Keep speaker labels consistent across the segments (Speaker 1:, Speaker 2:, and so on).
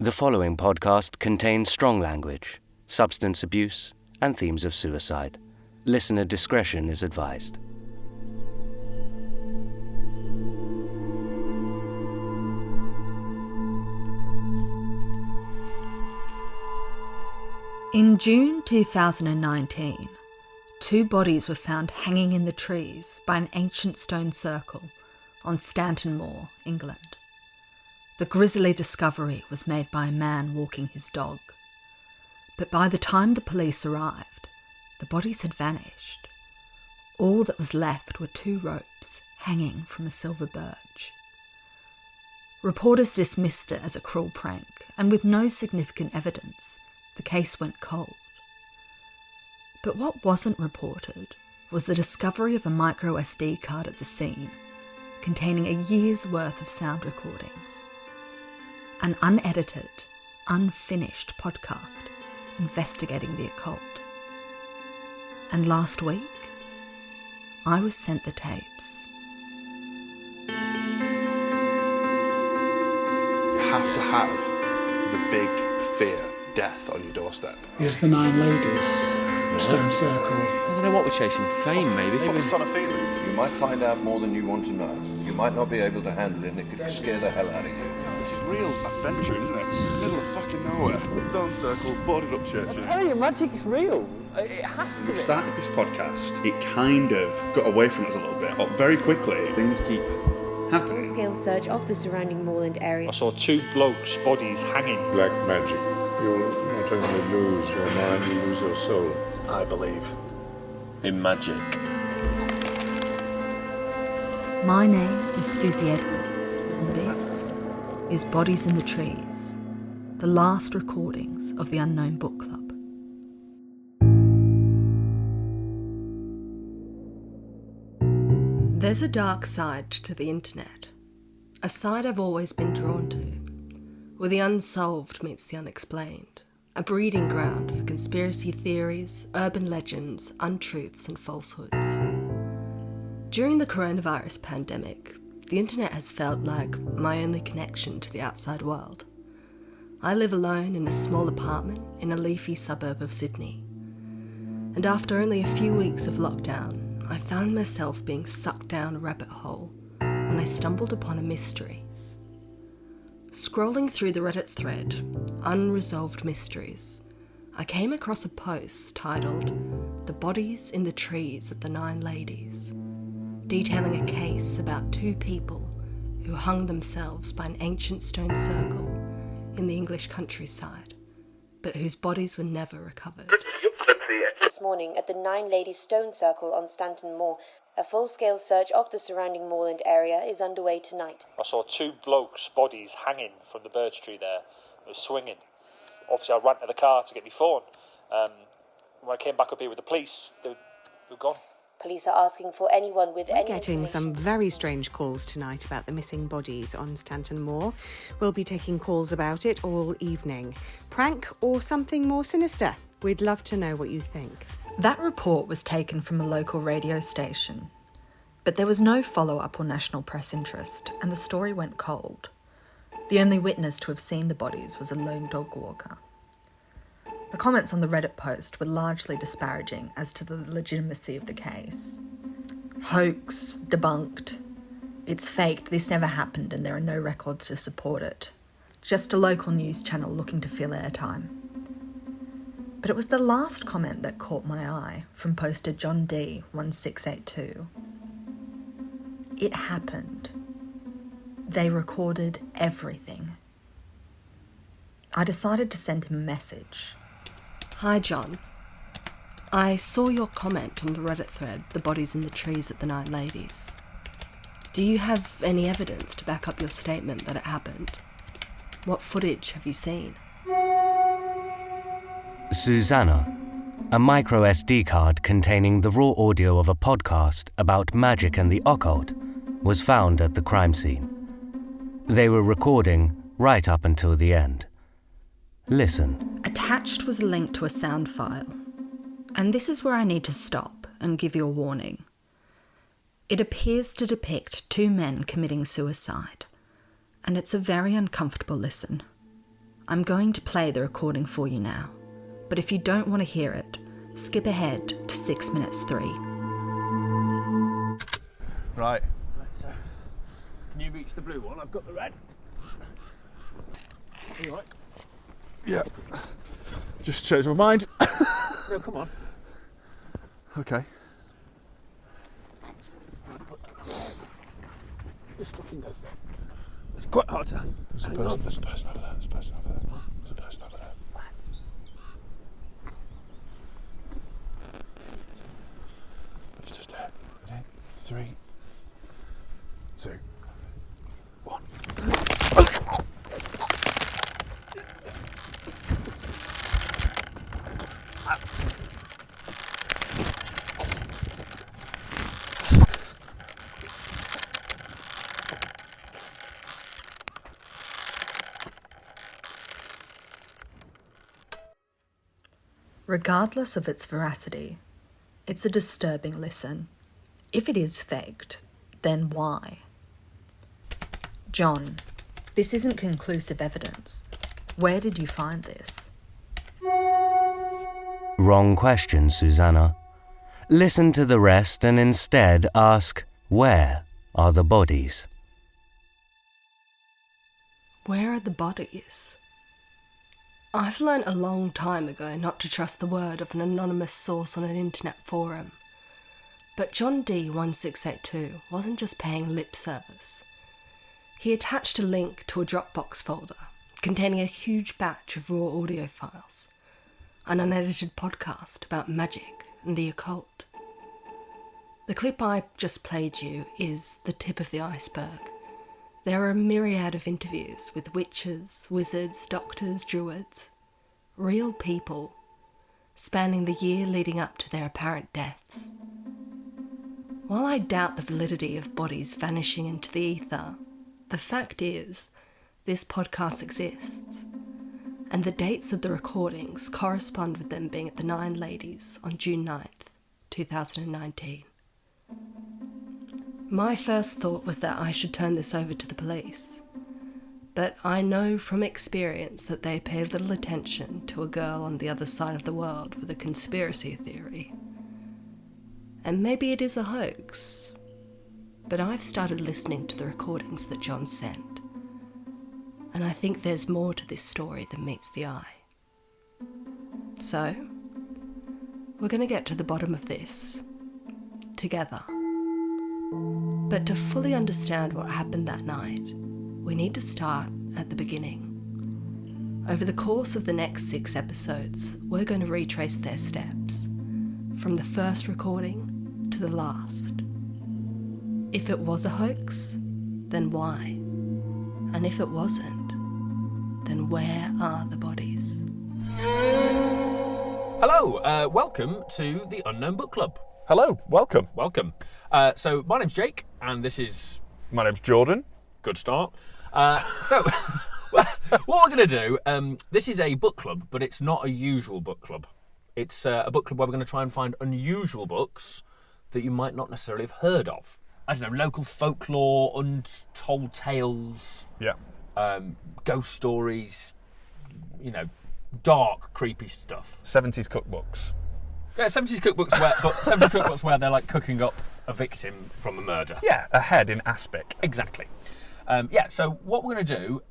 Speaker 1: The following podcast contains strong language, substance abuse, and themes of suicide. Listener discretion is advised.
Speaker 2: In June 2019, 2 bodies were found hanging in the trees by an ancient stone circle on Stanton Moor, England. The grisly discovery was made by a man walking his dog. But by the time the police arrived, the bodies had vanished. All that was left were 2 ropes hanging from a silver birch. Reporters dismissed it as a cruel prank, and with no significant evidence, the case went cold. But what wasn't reported was the discovery of a micro SD card at the scene, containing a year's worth of sound recordings. An unedited, unfinished podcast investigating the occult. And last week, I was sent the tapes.
Speaker 3: You have to have the big fear, death on your doorstep.
Speaker 4: Here's the 9 ladies, stone circle.
Speaker 5: I don't know what we're chasing, fame maybe.
Speaker 3: It's on a feeling.
Speaker 6: You might find out more than you want to know. You might not be able to handle it, and it could scare the hell out of you.
Speaker 3: This is real adventure, isn't it? It's in the middle of fucking nowhere. Stone circles, boarded up churches.
Speaker 7: I tell you, magic's real. It has to be.
Speaker 8: We started this podcast, it kind of got away from us a little bit. Very quickly, things keep happening.
Speaker 9: Full-scale search of the surrounding moorland area.
Speaker 10: I saw 2 blokes' bodies hanging.
Speaker 11: Black magic. You'll not only lose your mind, you lose your soul.
Speaker 3: I believe
Speaker 5: in magic.
Speaker 2: My name is Susannah Edwards, and this is Bodies in the Trees, the last recordings of the Unknown Book Club. There's a dark side to the internet, a side I've always been drawn to, where the unsolved meets the unexplained, a breeding ground for conspiracy theories, urban legends, untruths and falsehoods. During the coronavirus pandemic, the internet has felt like my only connection to the outside world. I live alone in a small apartment in a leafy suburb of Sydney. And after only a few weeks of lockdown, I found myself being sucked down a rabbit hole when I stumbled upon a mystery. Scrolling through the Reddit thread, Unresolved Mysteries, I came across a post titled "The Bodies in the Trees at the 9 Ladies," detailing a case about 2 people who hung themselves by an ancient stone circle in the English countryside, but whose bodies were never recovered.
Speaker 9: This morning at the 9 Ladies Stone Circle on Stanton Moor, a full-scale search of the surrounding moorland area is underway tonight.
Speaker 10: I saw 2 blokes' bodies hanging from the birch tree there. It was swinging. Obviously, I ran to the car to get my phone. When I came back up here with the police, they were gone.
Speaker 9: Police are asking for anyone with any
Speaker 12: getting some very strange calls tonight about the missing bodies on Stanton Moor. We'll be taking calls about it all evening. Prank or something more sinister? We'd love to know what you think.
Speaker 2: That report was taken from a local radio station, but there was no follow-up or national press interest, and the story went cold. The only witness to have seen the bodies was a lone dog walker. The comments on the Reddit post were largely disparaging as to the legitimacy of the case. Hoax, debunked, it's faked, this never happened and there are no records to support it. Just a local news channel looking to fill airtime. But it was the last comment that caught my eye from poster John D 1682. It happened. They recorded everything. I decided to send him a message. Hi John. I saw your comment on the Reddit thread, "The Bodies in the Trees at the 9 Ladies." Do you have any evidence to back up your statement that it happened? What footage have you seen?
Speaker 1: Susannah, a micro SD card containing the raw audio of a podcast about magic and the occult, was found at the crime scene. They were recording right up until the end. Listen.
Speaker 2: Attached was a link to a sound file. And this is where I need to stop and give you a warning. It appears to depict 2 men committing suicide, and it's a very uncomfortable listen. I'm going to play the recording for you now, but if you don't want to hear it, skip ahead to 6 minutes 3.
Speaker 3: Right.
Speaker 10: So, can you reach the blue one? I've got the red. Are you right?
Speaker 3: Yeah. Just changed my mind.
Speaker 10: No, come on.
Speaker 3: Okay.
Speaker 10: Just fucking go for it. It's quite hard to.
Speaker 3: There's a person over there. It's just there. Ready? 3, 2, 1.
Speaker 2: Regardless of its veracity, it's a disturbing listen. If it is faked, then why? John, this isn't conclusive evidence. Where did you find this?
Speaker 1: Wrong question, Susannah. Listen to the rest and instead ask, where are the bodies?
Speaker 13: Where are the bodies? I've learnt a long time ago not to trust the word of an anonymous source on an internet forum. But John D1682 wasn't just paying lip service. He attached a link to a Dropbox folder containing a huge batch of raw audio files, an unedited podcast about magic and the occult. The clip I just played you is the tip of the iceberg. There are a myriad of interviews with witches, wizards, doctors, druids, real people, spanning the year leading up to their apparent deaths. While I doubt the validity of bodies vanishing into the ether, the fact is, this podcast exists, and the dates of the recordings correspond with them being at the Nine Ladies on June 9th, 2019. My first thought was that I should turn this over to the police, but I know from experience that they pay little attention to a girl on the other side of the world with a conspiracy theory. And maybe it is a hoax, but I've started listening to the recordings that John sent, and I think there's more to this story than meets the eye. So, we're going to get to the bottom of this, together. But to fully understand what happened that night, we need to start at the beginning. Over the course of the next 6 episodes, we're going to retrace their steps, from the first recording to the last. If it was a hoax, then why? And if it wasn't, then where are the bodies?
Speaker 10: Hello, welcome to the Unknown Book Club.
Speaker 3: Hello, welcome.
Speaker 10: Welcome. So my name's Jake, and this is...
Speaker 3: My name's Jordan.
Speaker 10: Good start. So, what we're going to do, this is a book club, but it's not a usual book club. It's a book club where we're going to try and find unusual books that you might not necessarily have heard of. I don't know, local folklore, untold tales, ghost stories, you know, dark, creepy stuff.
Speaker 3: 70s cookbooks.
Speaker 10: Yeah, 70s cookbooks where they're like cooking up a victim from a murder.
Speaker 3: Yeah, a head in aspic.
Speaker 10: Exactly. So what we're going to do,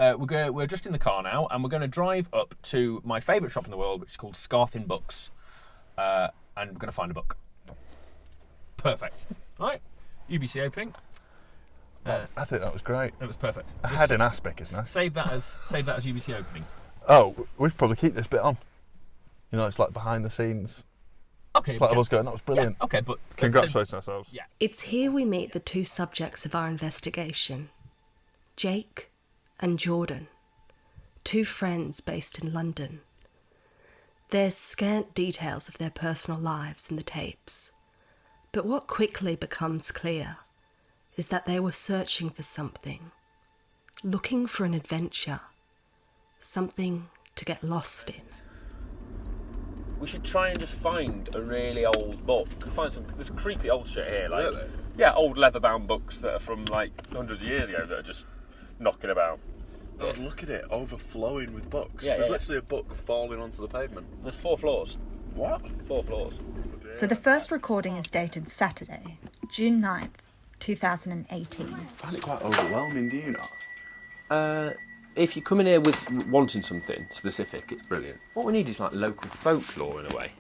Speaker 10: we're just in the car now, and we're going to drive up to my favourite shop in the world, which is called Scarthin Books, and we're going to find a book. Perfect. All right, UBC opening.
Speaker 3: I think that was great.
Speaker 10: That was perfect.
Speaker 3: A head in aspic, isn't it?
Speaker 10: Save that as UBC opening.
Speaker 3: Oh, we should probably keep this bit on. You know, it's like behind the scenes.
Speaker 10: Okay.
Speaker 3: It's like us going, that was brilliant.
Speaker 10: Yeah, okay, but...
Speaker 3: Congratulating ourselves.
Speaker 10: Yeah.
Speaker 13: It's here we meet the 2 subjects of our investigation, Jake and Jordan, 2 friends based in London. There's scant details of their personal lives in the tapes, but what quickly becomes clear is that they were searching for something, looking for an adventure, something to get lost in.
Speaker 5: We should try and just find a really old book. There's creepy old shit here, like
Speaker 10: Really?
Speaker 5: yeah, old leather-bound books that are from like hundreds of years ago that are just knocking about.
Speaker 3: God, look at it, overflowing with books.
Speaker 5: Yeah,
Speaker 3: There's
Speaker 5: yeah.
Speaker 3: literally a book falling onto the pavement.
Speaker 5: There's 4 floors.
Speaker 3: What?
Speaker 5: 4 floors.
Speaker 2: So the first recording is dated Saturday, June 9th, 2018.
Speaker 3: I find it quite overwhelming, do you not?
Speaker 5: If you come in here with wanting something specific, it's brilliant. What we need is like local folklore in a way.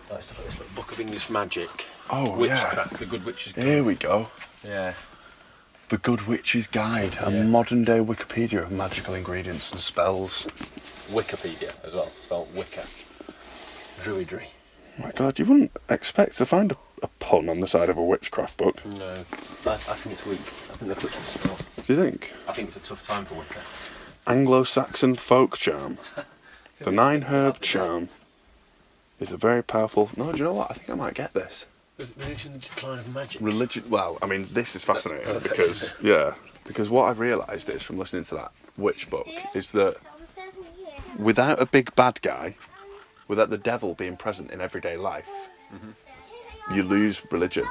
Speaker 5: Like stuff like this little Book of English Magic.
Speaker 3: Oh,
Speaker 5: Witchcraft, The Good Witch's Guide.
Speaker 3: Here we go.
Speaker 5: Yeah.
Speaker 3: The Good Witch's Guide, a modern-day Wikipedia of magical ingredients and spells.
Speaker 5: Wikipedia as well, spelled Wicca. Druidry.
Speaker 3: Oh my God, you wouldn't expect to find a pun on the side of a witchcraft book.
Speaker 5: No, I think it's weak. I think they're touching the straw.
Speaker 3: Do you think?
Speaker 5: I think it's a tough time for Wicca.
Speaker 3: Anglo-Saxon folk charm. The 9-herb charm is a very powerful... No, do you know what? I think I might get this.
Speaker 5: Religion, the decline of magic.
Speaker 3: Religion... Well, I mean, this is fascinating
Speaker 5: That's
Speaker 3: because... Yeah. Because what I've realised is, from listening to that witch book, is that without a big bad guy, without the devil being present in everyday life, you lose religion.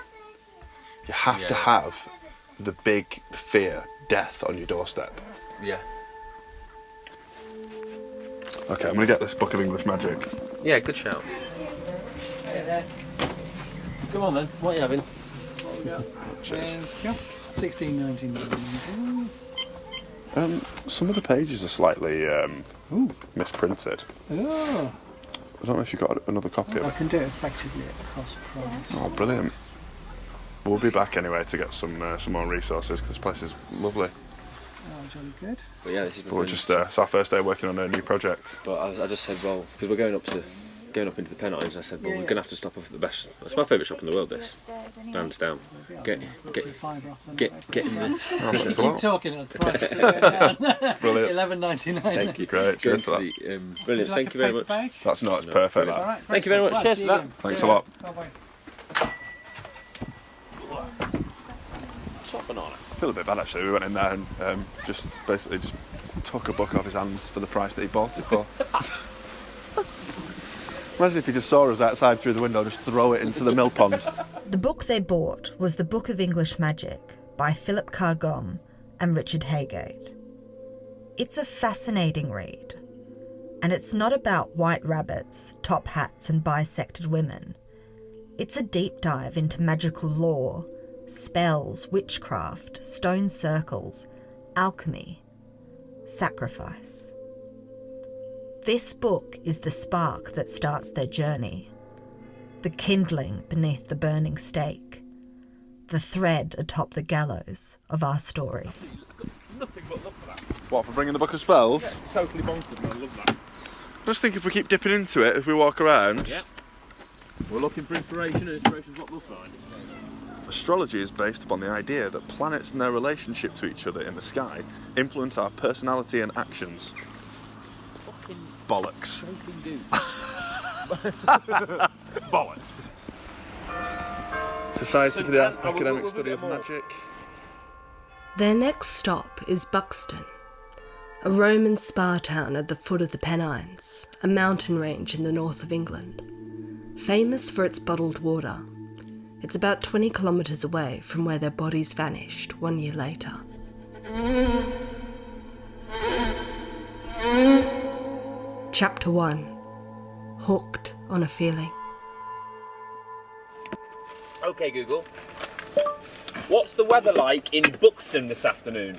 Speaker 3: You have to have the big fear, death, on your doorstep.
Speaker 5: Yeah.
Speaker 3: Okay, I'm going to get this Book of English Magic.
Speaker 5: Yeah, good shout.
Speaker 7: Hey there.
Speaker 5: Come on then, what are you having?
Speaker 3: Cheers.
Speaker 4: Yeah. 1619.
Speaker 3: Some of the pages are slightly misprinted.
Speaker 4: Oh.
Speaker 3: I don't know if you've got another copy of
Speaker 4: I
Speaker 3: it.
Speaker 4: can do it effectively at cost price.
Speaker 3: Oh, brilliant. We'll be back anyway to get some more resources because this place is lovely.
Speaker 4: Oh, jolly good.
Speaker 5: But yeah, this is.
Speaker 3: But we're just it's our first day working on a new project.
Speaker 5: But I just said, well, because we're going up into the Pennines, and I said, well, we're going to have to stop off at the best. That's my favourite shop in the world. This, hands down. Get in the.
Speaker 4: Keep talking at the price.
Speaker 3: Brilliant.
Speaker 4: $11.99.
Speaker 3: Thank you. Great. Cheers for that.
Speaker 5: Brilliant. Thank you very much.
Speaker 4: Bag?
Speaker 3: That's not. It's perfect. That.
Speaker 4: Right,
Speaker 5: thank you very much. Cheers for that.
Speaker 3: Thanks a lot.
Speaker 4: Bye-bye.
Speaker 5: Top banana.
Speaker 3: I feel a bit bad actually. We went in there and just basically took a book off his hands for the price that he bought it for. Imagine if he just saw us outside through the window, just throw it into the mill pond.
Speaker 2: The book they bought was The Book of English Magic by Philip Cargom and Richard Haygate. It's a fascinating read, and it's not about white rabbits, top hats and bisected women. It's a deep dive into magical lore, spells, witchcraft, stone circles, alchemy, sacrifice. This book is the spark that starts their journey, the kindling beneath the burning stake, the thread atop the gallows of our story.
Speaker 5: Nothing but love for that.
Speaker 3: What, for bringing the Book of Spells?
Speaker 5: Yeah, totally bonkers, I love that.
Speaker 3: I just think if we keep dipping into it as we walk around...
Speaker 5: Yeah. We're looking for inspiration, and inspiration's what we'll find.
Speaker 3: Astrology is based upon the idea that planets and their relationship to each other in the sky influence our personality and actions.
Speaker 5: Fucking
Speaker 3: bollocks.
Speaker 5: Bollocks.
Speaker 3: Society for the Academic Study of Magic.
Speaker 13: Their next stop is Buxton, a Roman spa town at the foot of the Pennines, a mountain range in the north of England. Famous for its bottled water, it's about 20 kilometres away from where their bodies vanished 1 year later. Chapter 1. Hooked on a Feeling.
Speaker 5: Okay, Google. What's the weather like in Buxton this afternoon?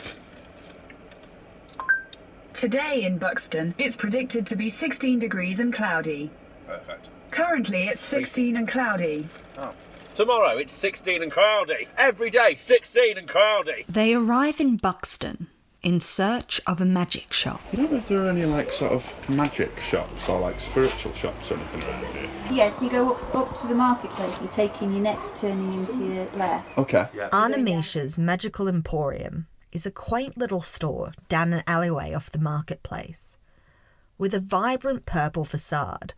Speaker 14: Today in Buxton, it's predicted to be 16 degrees and cloudy.
Speaker 3: Perfect.
Speaker 14: Currently, it's 16 and cloudy.
Speaker 3: Oh.
Speaker 5: Tomorrow, it's 16 and cloudy. Every day, 16 and cloudy.
Speaker 2: They arrive in Buxton in search of a magic shop.
Speaker 3: You don't know if there are any sort of magic shops or spiritual shops or anything around here?
Speaker 15: Yes, you go up to the marketplace, you take in your next turning into your left.
Speaker 3: Okay.
Speaker 5: Yeah.
Speaker 2: Anna Misha's Magical Emporium is a quaint little store down an alleyway off the marketplace. With a vibrant purple facade,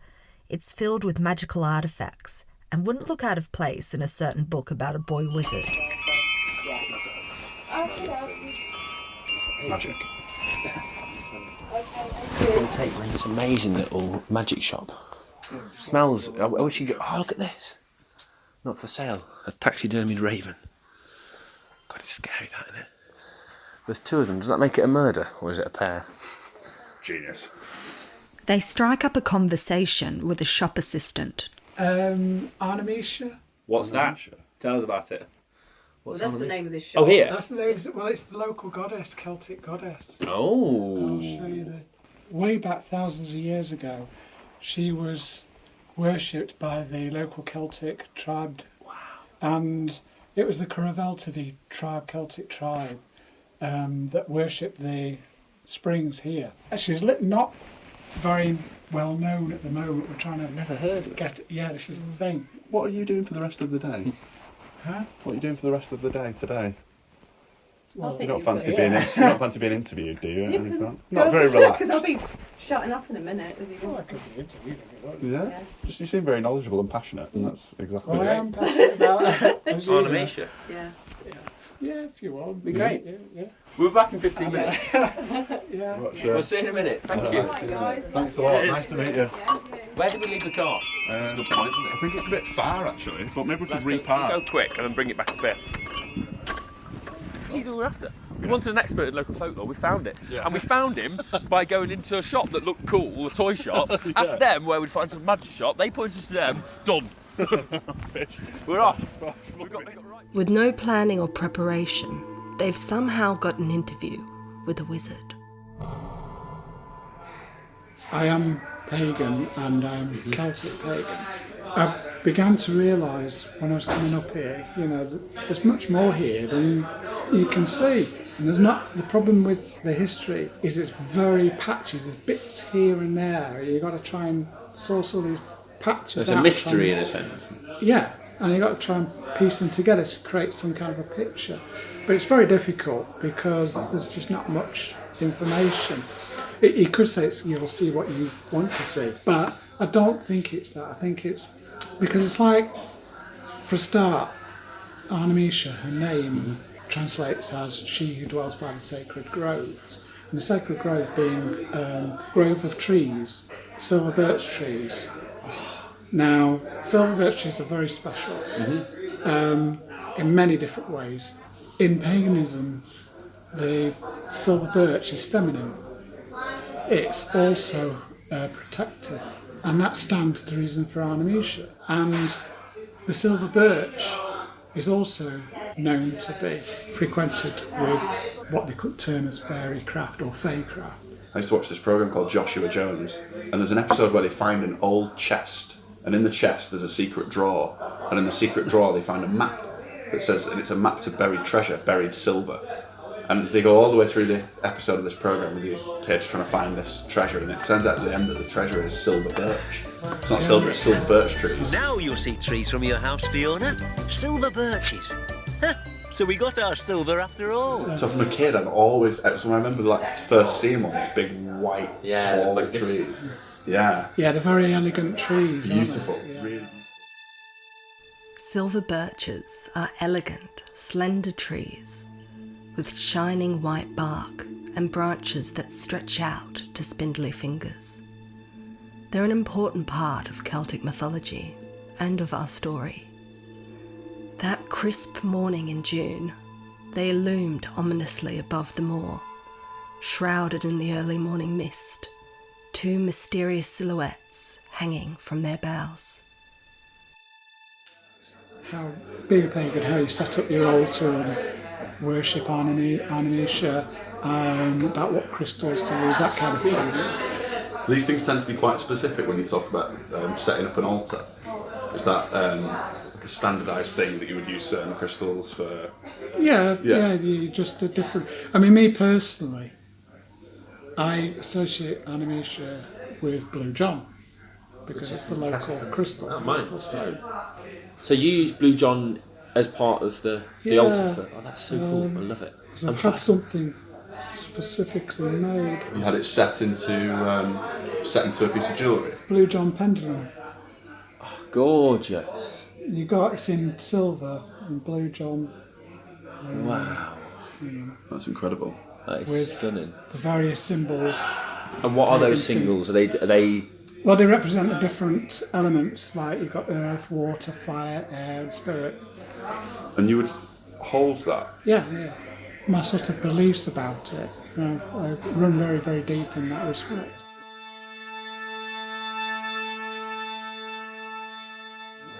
Speaker 2: it's filled with magical artefacts and wouldn't look out of place in a certain book about a boy wizard.
Speaker 3: Magic.
Speaker 5: It's an amazing little magic shop. Smells. I wish you could. Oh, look at this. Not for sale. A taxidermied raven. God, it's scary, that, isn't it? There's two of them. Does that make it a murder, or is it a pair?
Speaker 8: Genius.
Speaker 2: They strike up a conversation with a shop assistant.
Speaker 4: Arnemisha.
Speaker 5: What's that? Tell us about it.
Speaker 12: Well, that's the name of this shop.
Speaker 5: Oh, here?
Speaker 4: That's the name. Well, it's the local goddess, Celtic goddess.
Speaker 5: Oh.
Speaker 4: I'll show you way back thousands of years ago, she was worshipped by the local Celtic tribe. Wow. And it was the Caraveltavi tribe, Celtic tribe, that worshipped the springs here. She's not very well known at the moment. We're trying to
Speaker 5: never heard of
Speaker 4: it. Yeah, this is the thing.
Speaker 3: What are you doing for the rest of the day?
Speaker 4: Huh?
Speaker 3: What are you doing for the rest of the day today?
Speaker 4: Well,
Speaker 3: you don't fancy being interviewed, do you? At any point?
Speaker 12: Not
Speaker 3: Not very relaxed.
Speaker 12: Because I'll be shutting up in a minute. If you want.
Speaker 4: I could be interviewed if you want.
Speaker 3: Yeah. Just you seem very knowledgeable and passionate, and that's exactly
Speaker 4: Well,
Speaker 3: it.
Speaker 4: I am passionate about
Speaker 5: Arnemisha.
Speaker 12: Yeah.
Speaker 4: Yeah, if you want.
Speaker 5: Be great.
Speaker 4: Yeah.
Speaker 5: We'll be back in 15 minutes.
Speaker 4: Yeah.
Speaker 5: We'll see you in a minute. Thank you.
Speaker 3: Thanks a lot. Nice to meet you.
Speaker 5: Where did we leave the car?
Speaker 3: That's a good point, isn't it? I think it's a bit far actually, but maybe we could repark.
Speaker 5: Go quick and then bring it back up here. He's all we're after. We wanted an expert in local folklore. We found it, and we found him by going into a shop that looked cool, a toy shop. Asked them where we'd find some magic shop. They pointed us to them. Done. We're off.
Speaker 13: With no planning or preparation, they've somehow got an interview with a wizard.
Speaker 4: I am pagan and I'm Celtic pagan. I began to realise when I was coming up here, that there's much more here than you can see. And there's not, the problem with the history is it's very patchy. There's bits here and there. You've got to try and source all these patches.
Speaker 5: There's a mystery in a sense.
Speaker 4: Yeah, and you've got to try and piece them together to create some kind of a picture. But it's very difficult because there's just not much information. You could say you'll see what you want to see, but I don't think it's that. I think it's because it's like, for a start, Arnemisha, her name translates as she who dwells by the sacred groves. And the sacred grove being grove of trees, silver birch trees. Now, silver birch trees are very special in many different ways. In paganism, the silver birch is feminine. It's also protective, and that stands to reason for Arnemisha. And the silver birch is also known to be frequented with what they could term as fairy craft or fey craft.
Speaker 3: I used to watch this programme called Joshua Jones, and there's an episode where they find an old chest, and in the chest there's a secret drawer, and in the secret drawer they find a map that says, and it's a map to buried treasure, buried silver. And they go all the way through the episode of this programme with these kids trying to find this treasure, and it turns out at the end that the treasure is silver birch. It's not silver, it's silver birch trees.
Speaker 16: Now you'll see trees from your house, Fiona. Silver birches. So we got our silver after all.
Speaker 3: So from a kid, I've always, so when I remember first seeing one, these big white, tall trees. Yeah.
Speaker 4: Yeah, they're very elegant trees.
Speaker 3: Beautiful,
Speaker 4: Yeah.
Speaker 3: really beautiful.
Speaker 13: Silver birches are elegant, slender trees with shining white bark and branches that stretch out to spindly fingers. They're an important part of Celtic mythology and of our story. That crisp morning in June, they loomed ominously above the moor, shrouded in the early morning mist, two mysterious silhouettes hanging from their boughs.
Speaker 4: How being a pagan, how you set up your altar and worship Arnemisha, about what crystals to use, that kind of thing.
Speaker 3: These things tend to be quite specific when you talk about setting up an altar. Is that like a standardised thing that you would use certain crystals for?
Speaker 4: Yeah, you just a different. I mean, me personally, I associate Arnemisha with Blue John because it's the local crystal.
Speaker 5: Oh, mine. So you use Blue John as part of the altar for? Oh, that's so cool. I love it.
Speaker 4: I've had something specifically made.
Speaker 3: You had it set into a piece of jewellery.
Speaker 4: Blue John pendulum.
Speaker 5: Oh, gorgeous.
Speaker 4: It's in silver and Blue John.
Speaker 5: Wow.
Speaker 3: That's incredible.
Speaker 5: That is
Speaker 4: with
Speaker 5: stunning.
Speaker 4: The various symbols.
Speaker 5: And what are those symbols? Are they?
Speaker 4: Well, they represent the different elements, like you've got earth, water, fire, air, and spirit.
Speaker 3: And you would hold that?
Speaker 4: Yeah. my sort of beliefs about it, I run very, very deep in that respect.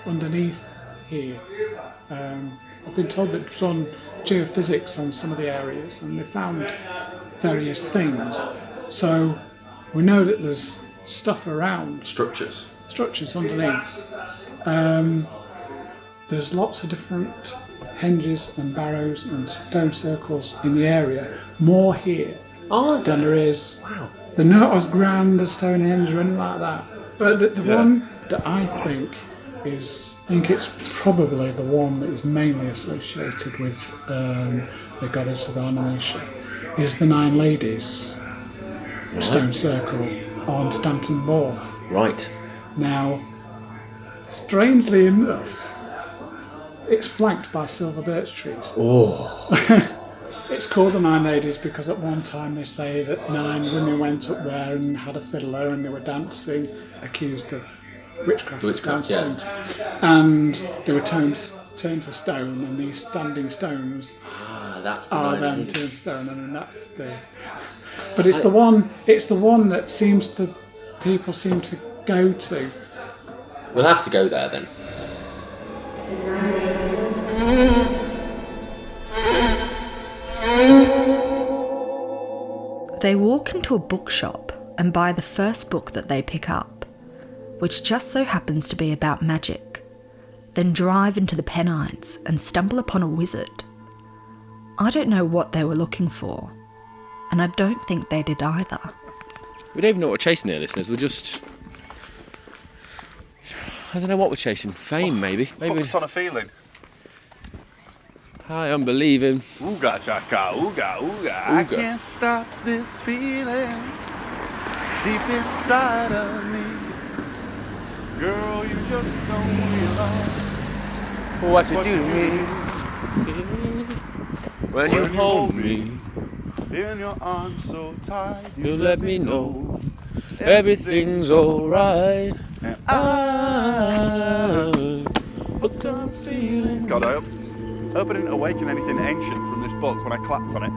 Speaker 4: Underneath here, I've been told that they've done geophysics on some of the areas and they found various things. So we know that there's stuff around.
Speaker 5: Structures
Speaker 4: Underneath. There's lots of different henges and barrows and stone circles in the area. More here than there is.
Speaker 5: Wow.
Speaker 4: They're not as grand as Stonehenge or anything like that. But the one that I think it's probably the one that is mainly associated with the goddess of animation, is the Nine Ladies stone circle on Stanton Moor.
Speaker 5: Right.
Speaker 4: Now, strangely enough, it's flanked by silver birch trees.
Speaker 5: Oh.
Speaker 4: It's called the Nine Ladies because at one time they say that 9 women went up there and had a fiddler and they were dancing, accused of witchcraft dancing.
Speaker 5: Yeah.
Speaker 4: And they were turned to stone, and these standing stones
Speaker 5: that's
Speaker 4: are then turned to stone, and that's the. But it's the one that people seem to go to.
Speaker 5: We'll have to go there then.
Speaker 2: They walk into a bookshop and buy the first book that they pick up, which just so happens to be about magic, then drive into the Pennines and stumble upon a wizard. I don't know what they were looking for, and I don't think they did either.
Speaker 5: We don't even know what we're chasing here, listeners. We're just... I don't know what we're chasing. Fame, maybe.
Speaker 3: Hooked on a feeling.
Speaker 5: Hi, I'm believing.
Speaker 3: Ooga chaka, ooga ooga. I can't stop this feeling deep inside of me. Girl, you just don't realize
Speaker 5: what you do to me when you hold me
Speaker 3: in your arms so tight.
Speaker 5: You let me know everything's alright. And I'm hooked on a feeling.
Speaker 3: God, I hope I didn't awaken anything ancient from this book when I clapped on it.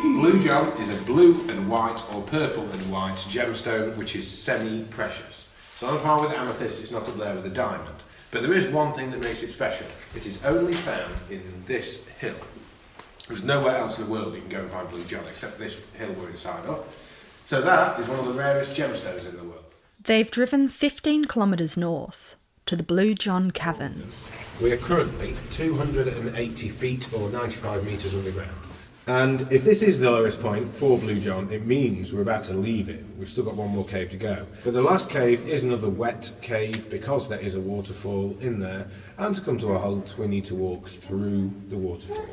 Speaker 17: Blue John is a blue and white or purple and white gemstone which is semi-precious. It's on a par with amethyst, it's not up there with a diamond. But there is one thing that makes it special. It is only found in this hill. There's nowhere else in the world you can go and find Blue John except this hill we're inside of. So that is one of the rarest gemstones in the world.
Speaker 2: They've driven 15 kilometres north to the Blue John Caverns.
Speaker 17: We are currently 280 feet or 95 metres underground. And if this is the lowest point for Blue John, it means we're about to leave it. We've still got one more cave to go. But the last cave is another wet cave because there is a waterfall in there. And to come to a halt, we need to walk through the waterfall.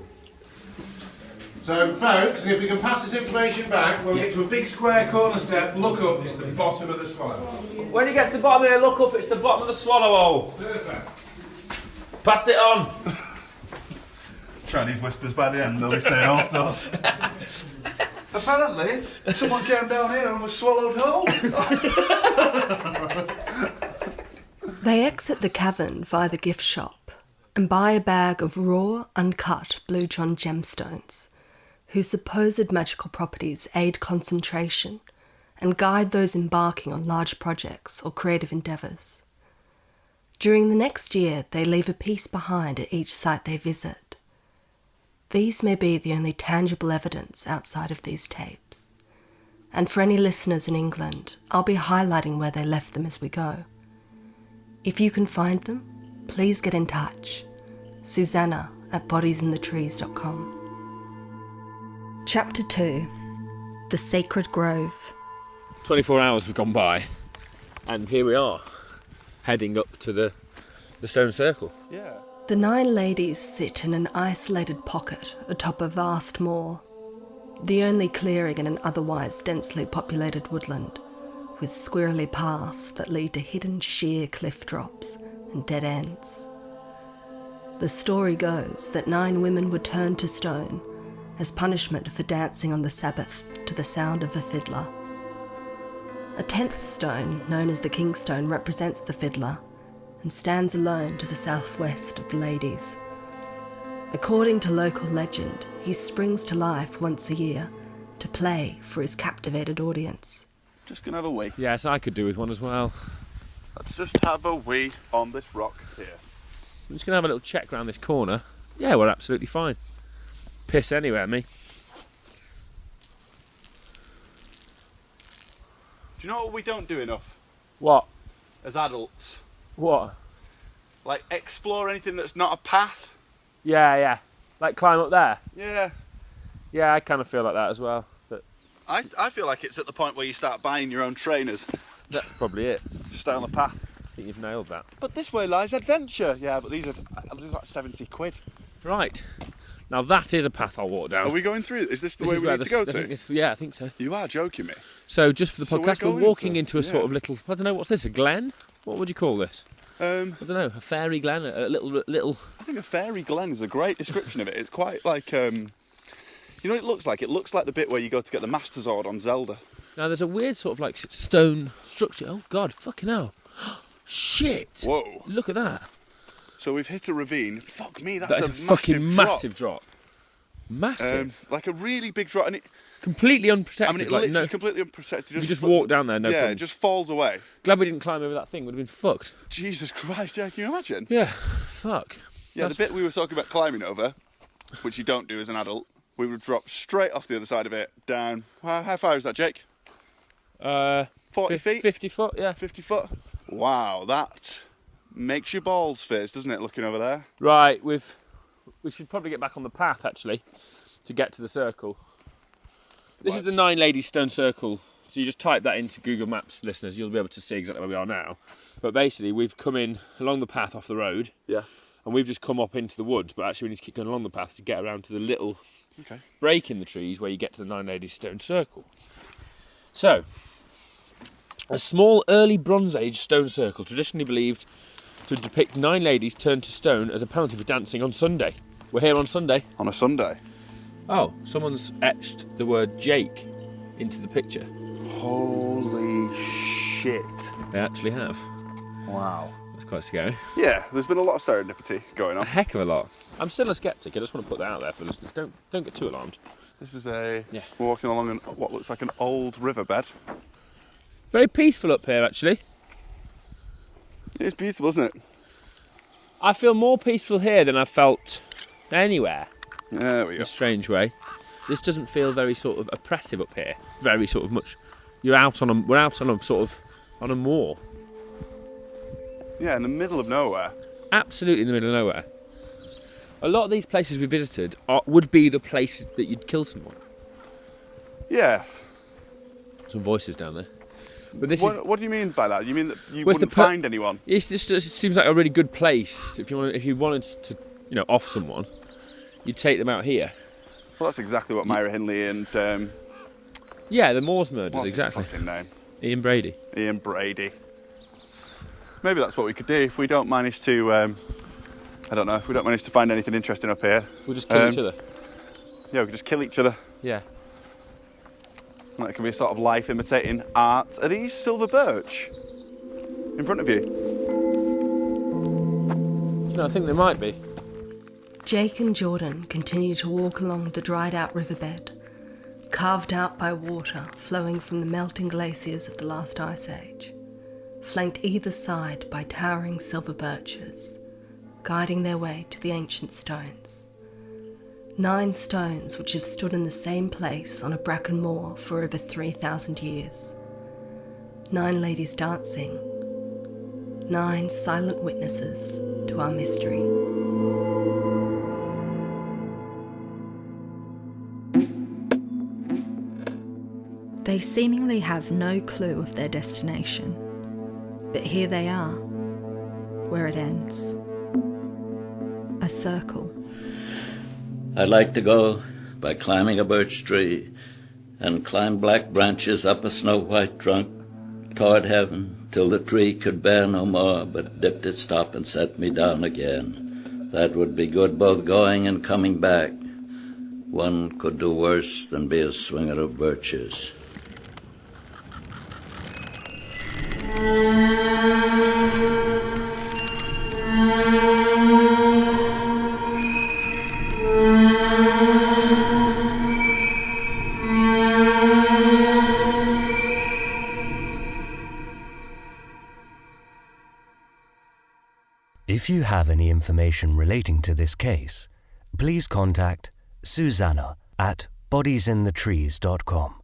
Speaker 17: So, folks, and if we can pass this information back, when we get to a big square corner step, look up, it's the bottom of the swallow hole.
Speaker 5: When you get to the bottom here, look up, it's the bottom of the swallow hole.
Speaker 17: Perfect.
Speaker 5: Pass it on.
Speaker 3: Chinese whispers by the end, they'll be saying all sorts. Apparently, someone came down here and was swallowed whole.
Speaker 13: They exit the cavern via the gift shop and buy a bag of raw, uncut Blue John gemstones, whose supposed magical properties aid concentration and guide those embarking on large projects or creative endeavours. During the next year, they leave a piece behind at each site they visit. These may be the only tangible evidence outside of these tapes. And for any listeners in England, I'll be highlighting where they left them as we go. If you can find them, please get in touch. Susannah at bodiesinthetrees.com.
Speaker 2: Chapter 2. The Sacred Grove.
Speaker 5: 24 hours have gone by, and here we are, heading up to the stone circle.
Speaker 3: Yeah.
Speaker 13: The 9 ladies sit in an isolated pocket atop a vast moor, the only clearing in an otherwise densely populated woodland, with squirrely paths that lead to hidden sheer cliff drops and dead ends. The story goes that 9 women were turned to stone as punishment for dancing on the Sabbath to the sound of a fiddler. A 10th stone, known as the Kingstone, represents the fiddler and stands alone to the southwest of the ladies. According to local legend, he springs to life once a year to play for his captivated audience.
Speaker 3: Just gonna have a wee.
Speaker 5: Yes, I could do with one as well.
Speaker 3: Let's just have a wee on this rock here.
Speaker 5: I'm just gonna have a little check around this corner. Yeah, we're absolutely fine. Piss anywhere, me.
Speaker 3: Do you know what we don't do enough?
Speaker 5: What?
Speaker 3: As adults?
Speaker 5: What?
Speaker 3: Like explore anything that's not a path?
Speaker 5: Yeah. Like climb up there?
Speaker 3: Yeah.
Speaker 5: Yeah, I kind of feel like that as well. But
Speaker 3: I feel like it's at the point where you start buying your own trainers.
Speaker 5: That's probably it.
Speaker 3: Stay on the path.
Speaker 5: I think you've nailed that.
Speaker 3: But this way lies adventure. Yeah, but these are like 70 quid.
Speaker 5: Right. Now that is a path I'll walk down.
Speaker 3: Are we going through? Is this the way we need to go to?
Speaker 5: Yeah, I think so.
Speaker 3: You are joking me.
Speaker 5: So just for the podcast, we're walking into a
Speaker 3: yeah.
Speaker 5: sort of little, I don't know, what's this, a glen? What would you call this? I don't know, a fairy glen, a little...
Speaker 3: I think a fairy glen is a great description of it. It's quite like, you know what it looks like? It looks like the bit where you go to get the Master Sword on Zelda.
Speaker 5: Now there's a weird sort of like stone structure. Oh God, fucking hell. Shit!
Speaker 3: Whoa.
Speaker 5: Look at that.
Speaker 3: So we've hit a ravine. Fuck me,
Speaker 5: That is
Speaker 3: a
Speaker 5: fucking massive drop. Massive.
Speaker 3: Like a really big drop. And it,
Speaker 5: completely unprotected.
Speaker 3: I mean, it
Speaker 5: like,
Speaker 3: literally completely unprotected.
Speaker 5: You just walk down there, no problem.
Speaker 3: Yeah, it just falls away.
Speaker 5: Glad we didn't climb over that thing, would have been fucked.
Speaker 3: Jesus Christ, yeah, can you imagine?
Speaker 5: Yeah, fuck.
Speaker 3: Yeah, the bit we were talking about climbing over, which you don't do as an adult, we would drop straight off the other side of it, down. How far is that, Jake? 40 feet?
Speaker 5: 50 foot, yeah.
Speaker 3: 50 foot? Wow, that makes your balls fizz, doesn't it, looking over there?
Speaker 5: Right, we should probably get back on the path, actually, to get to the circle. This is the 9 Ladies Stone Circle. So you just type that into Google Maps, listeners, you'll be able to see exactly where we are now. But basically, we've come in along the path off the road.
Speaker 3: Yeah.
Speaker 5: And we've just come up into the woods, but actually we need to keep going along the path to get around to the little break in the trees where you get to the 9 Ladies Stone Circle. So, a small early Bronze Age stone circle traditionally believed to depict 9 ladies turned to stone as a penalty for dancing on Sunday. We're here on Sunday.
Speaker 3: On a Sunday?
Speaker 5: Oh, someone's etched the word Jake into the picture.
Speaker 3: Holy shit.
Speaker 5: They actually have.
Speaker 3: Wow.
Speaker 5: That's quite scary.
Speaker 3: Yeah, there's been a lot of serendipity going on.
Speaker 5: A heck of a lot. I'm still a sceptic. I just want to put that out there for listeners. Don't get too alarmed.
Speaker 3: This is we're walking along what looks like an old riverbed.
Speaker 5: Very peaceful up here, actually.
Speaker 3: It's beautiful, isn't it?
Speaker 5: I feel more peaceful here than I've felt anywhere.
Speaker 3: There we go.
Speaker 5: In a strange way. This doesn't feel very sort of oppressive up here. Very sort of much. We're out on a sort of on a moor.
Speaker 3: Yeah, in the middle of nowhere.
Speaker 5: Absolutely in the middle of nowhere. A lot of these places we visited would be the places that you'd kill someone.
Speaker 3: Yeah.
Speaker 5: Some voices down there. But this
Speaker 3: what do you mean by that? You mean that you wouldn't find anyone?
Speaker 5: It seems like a really good place. If you wanted to, off someone, you'd take them out here.
Speaker 3: Well, that's exactly what Myra Hindley and
Speaker 5: the Moors murders,
Speaker 3: what's
Speaker 5: exactly.
Speaker 3: His fucking name?
Speaker 5: Ian Brady.
Speaker 3: Ian Brady. Maybe that's what we could do if we don't manage to. I don't know. If we don't manage to find anything interesting up here,
Speaker 5: we'll just kill each other.
Speaker 3: Yeah, we could just kill each other.
Speaker 5: Yeah.
Speaker 3: That can be a sort of life imitating art. Are these silver birch in front of you?
Speaker 5: I think they might be.
Speaker 13: Jake and Jordan continue to walk along the dried out riverbed, carved out by water flowing from the melting glaciers of the last ice age, flanked either side by towering silver birches, guiding their way to the ancient stones. 9 stones which have stood in the same place on a bracken moor for over 3,000 years. 9 ladies dancing. 9 silent witnesses to our mystery.
Speaker 2: They seemingly have no clue of their destination, but here they are, where it ends. A circle.
Speaker 18: I'd like to go by climbing a birch tree and climb black branches up a snow-white trunk toward heaven till the tree could bear no more but dipped its top and set me down again. That would be good both going and coming back. One could do worse than be a swinger of birches.
Speaker 1: If you have any information relating to this case, please contact Susannah at bodiesinthetrees.com.